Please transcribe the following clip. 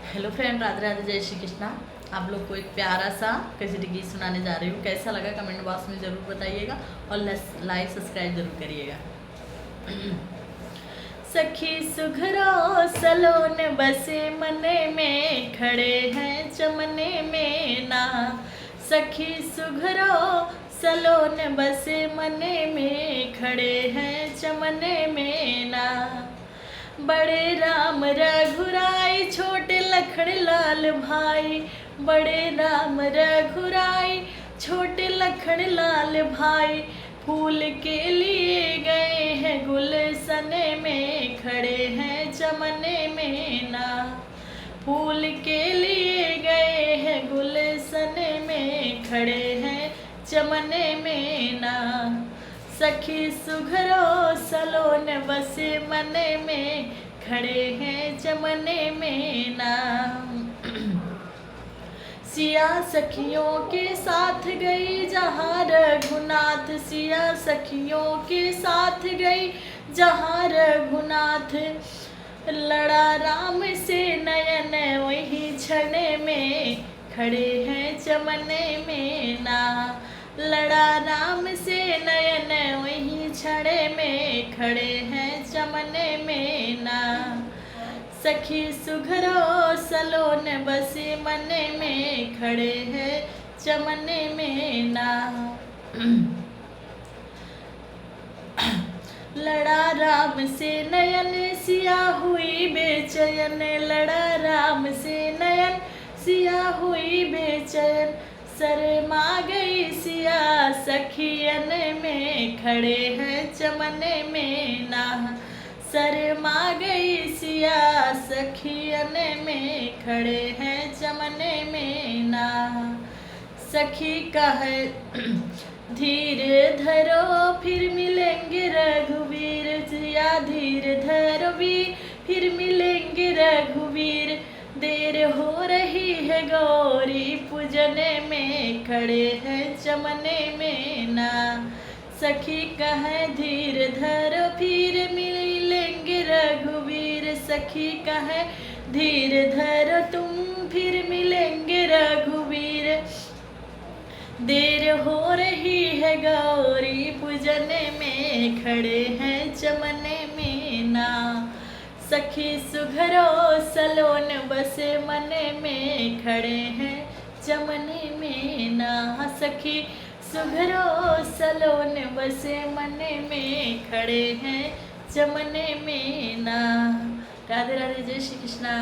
Hello friend, Radhe Radhe, जय श्री कृष्णा। आप लोग को एक प्यारा सा कजरी गीत सुनाने जा रही हूँ। कैसा लगा कमेंट बॉक्स में ज़रूर बताइएगा और लाइक सब्सक्राइब जरूर करिएगा। सखी सुघरो सलोन बसे मने में, खड़े हैं चमने में ना। सखी सुघरो सलोन बसे मने में, खड़े हैं चमने में ना। बड़े राम रघुराई, छोटे लखन लाल भाई। बड़े राम रघुराई, छोटे लखन लाल भाई। फूल के लिए गए हैं गुलशन में, खड़े हैं चमने में ना। फूल के लिए गए हैं गुलशन में, खड़े हैं चमने में ना। सखी सुघरो सलोन बसे मने में, खड़े हैं चमने में ना। सिया सखियों के साथ गई जहाँ रघुनाथ। सिया सखियों के साथ गई जहाँ रघुनाथ। लड़ा राम से नयन वही क्षण में, खड़े हैं चमने में ना। लड़ा राम से नयन वही क्षण में, खड़े हैं चमने में ना। सखी सुघरो सलोन बसे मने में, खड़े हैं चमने में ना। लड़ा राम से नयन सिया हुई बेचैन। लड़ा राम से नयन सिया हुई बेचैन। शर्मा गई सिया सखियन में, खड़े हैं चमने में ना। शर्मा गई सिया सखियन में, खड़े हैं चमने में ना। सखी कहे धीर धरो फिर मिलेंगे रघुवीर। सिया धीर धरो वीर, फिर मिलेंगे रघुवीर। देर हो रही है गौरी पूजने में, खड़े हैं चमने में ना। सखी कहे धीर धरो फिर मिलेंगे रघुवीर। सखी कहे धीर धरो तुम फिर मिलेंगे रघुवीर। देर हो रही है गौरी पूजने में, खड़े हैं चमने में ना। सखी सुघरो सलोन बसे मने में, खड़े हैं चमने में ना। सखी सुघरो सलोन बसे मने में, खड़े हैं चमने में ना। राधे राधे, जय श्री कृष्णा।